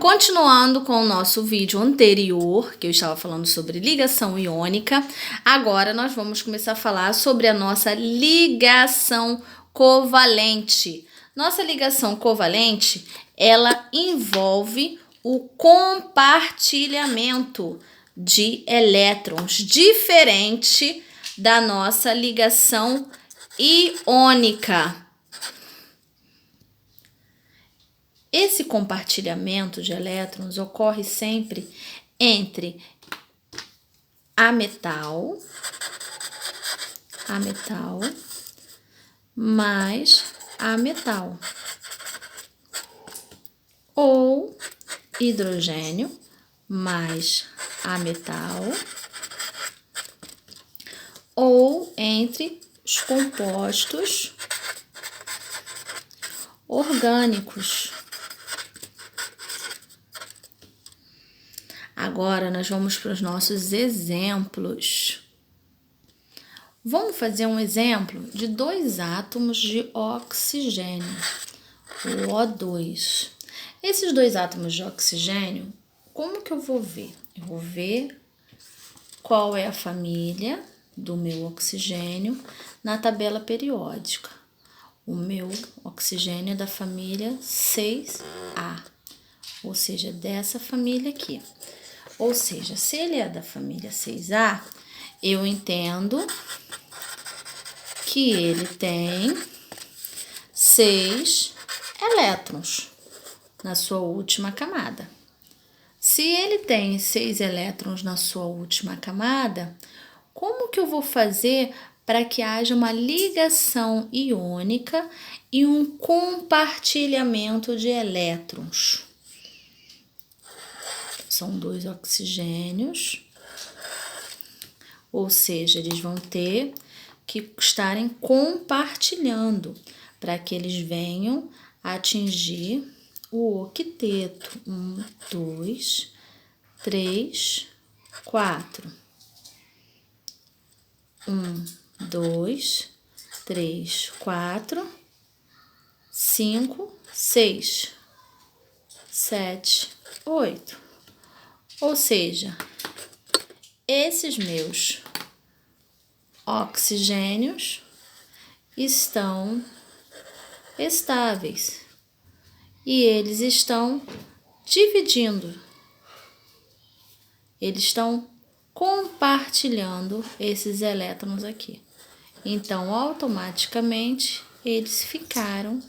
Continuando com o nosso vídeo anterior, que eu estava falando sobre ligação iônica, agora nós vamos começar a falar sobre a nossa ligação covalente. Nossa ligação covalente, ela envolve o compartilhamento de elétrons, diferente da nossa ligação iônica. Esse compartilhamento de elétrons ocorre sempre entre a metal mais a metal, ou hidrogênio mais a metal, ou entre os compostos orgânicos. Agora nós vamos para os nossos exemplos. Vamos fazer um exemplo de dois átomos de oxigênio, o O2. Esses dois átomos de oxigênio, como que eu vou ver? Eu vou ver qual é a família do meu oxigênio na tabela periódica. O meu oxigênio é da família 6A, ou seja, dessa família aqui. Ou seja, se ele é da família 6A, eu entendo que ele tem 6 elétrons na sua última camada. Se ele tem 6 elétrons na sua última camada, como que eu vou fazer para que haja uma ligação iônica e um compartilhamento de elétrons? São dois oxigênios, ou seja, eles vão ter que estarem compartilhando para que eles venham atingir o octeto. 1, 2, 3, 4. 1, 2, 3, 4, 5, 6, 7, 8. Ou seja, esses meus oxigênios estão estáveis e eles estão dividindo, eles estão compartilhando esses elétrons aqui. Então, automaticamente, eles ficaram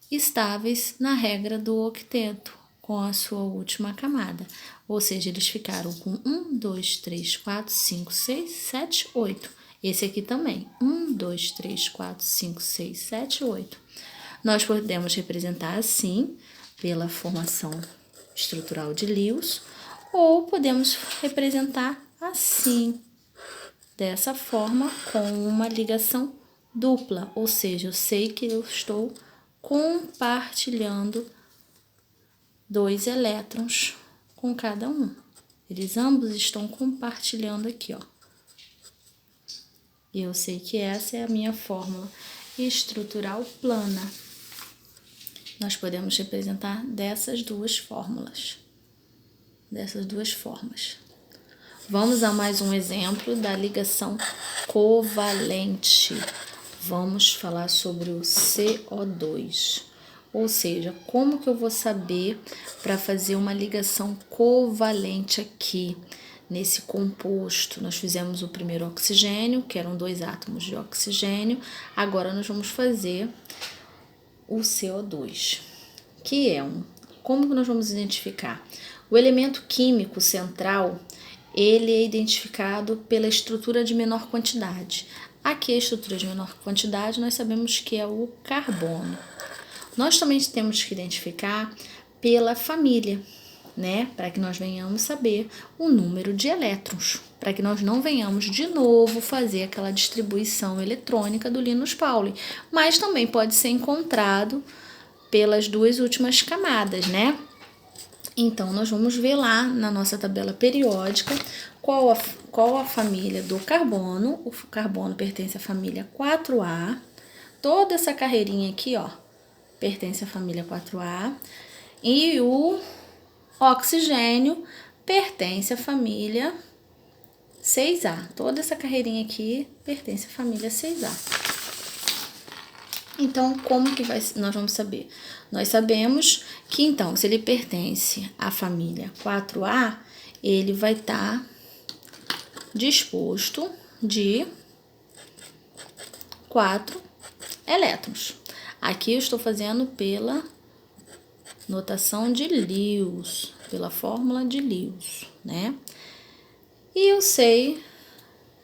estáveis na regra do octeto, com a sua última camada. Ou seja, eles ficaram com 1, 2, 3, 4, 5, 6, 7, 8. Esse aqui também. 1, 2, 3, 4, 5, 6, 7, 8. Nós podemos representar assim, pela formação estrutural de Lewis, ou podemos representar assim, dessa forma, com uma ligação dupla. Ou seja, eu sei que eu estou compartilhando 2 elétrons com cada um. Eles ambos estão compartilhando aqui, ó. E eu sei que essa é a minha fórmula estrutural plana. Nós podemos representar dessas duas fórmulas. Dessas duas formas. Vamos a mais um exemplo da ligação covalente. Vamos falar sobre o CO2. Ou seja, como que eu vou saber para fazer uma ligação covalente aqui nesse composto? Nós fizemos o primeiro oxigênio, que eram 2 átomos de oxigênio. Agora nós vamos fazer o CO2, que é como que nós vamos identificar? O elemento químico central, ele é identificado pela estrutura de menor quantidade. Aqui a estrutura de menor quantidade nós sabemos que é o carbono. Nós também temos que identificar pela família, né? Para que nós venhamos saber o número de elétrons, para que nós não venhamos de novo fazer aquela distribuição eletrônica do Linus Pauling. Mas também pode ser encontrado pelas duas últimas camadas, né? Então, nós vamos ver lá na nossa tabela periódica qual a família do carbono. O carbono pertence à família 4A. Toda essa carreirinha aqui, ó, pertence à família 4A. E o oxigênio pertence à família 6A. Toda essa carreirinha aqui pertence à família 6A. Então, como que nós vamos saber? Nós sabemos que, então, se ele pertence à família 4A, ele vai estar disposto de 4 elétrons. Aqui eu estou fazendo pela notação de Lewis, pela fórmula de Lewis, né? E eu sei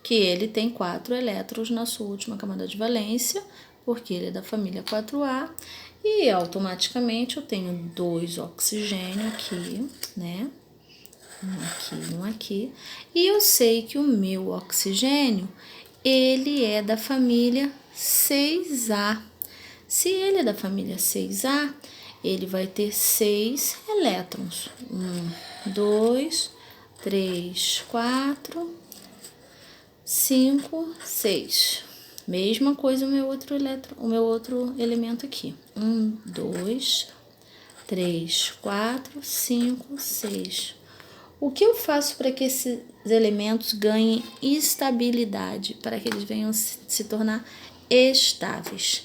que ele tem 4 elétrons na sua última camada de valência, porque ele é da família 4A, e automaticamente eu tenho 2 oxigênio aqui, né? Um aqui. E eu sei que o meu oxigênio, ele é da família 6A. Se ele é da família 6A, ele vai ter 6 elétrons. 1, 2, 3, 4, 5, 6. Mesma coisa o meu outro elemento aqui. 1, 2, 3, 4, 5, 6. O que eu faço para que esses elementos ganhem estabilidade, para que eles venham se tornar estáveis?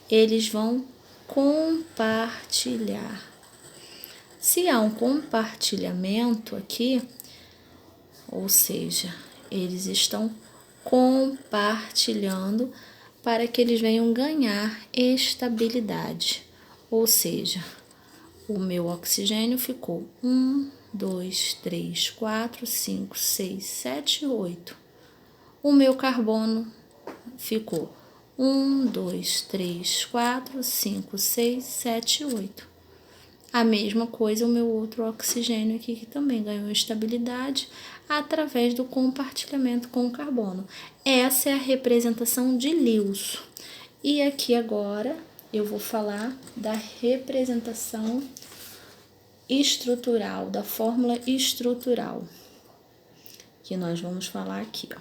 Eles vão compartilhar. Se há um compartilhamento aqui, ou seja, eles estão compartilhando para que eles venham ganhar estabilidade. Ou seja, o meu oxigênio ficou 1, 2, 3, 4, 5, 6, 7, 8. O meu carbono ficou 1, 2, 3, 4, 5, 6, 7, 8. A mesma coisa o meu outro oxigênio aqui, que também ganhou estabilidade através do compartilhamento com o carbono. Essa é a representação de Lewis. E aqui agora eu vou falar da representação estrutural, da fórmula estrutural, que nós vamos falar aqui, ó.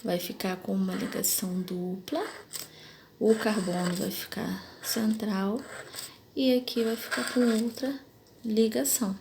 Vai ficar com uma ligação dupla, o carbono vai ficar central e aqui vai ficar com outra ligação.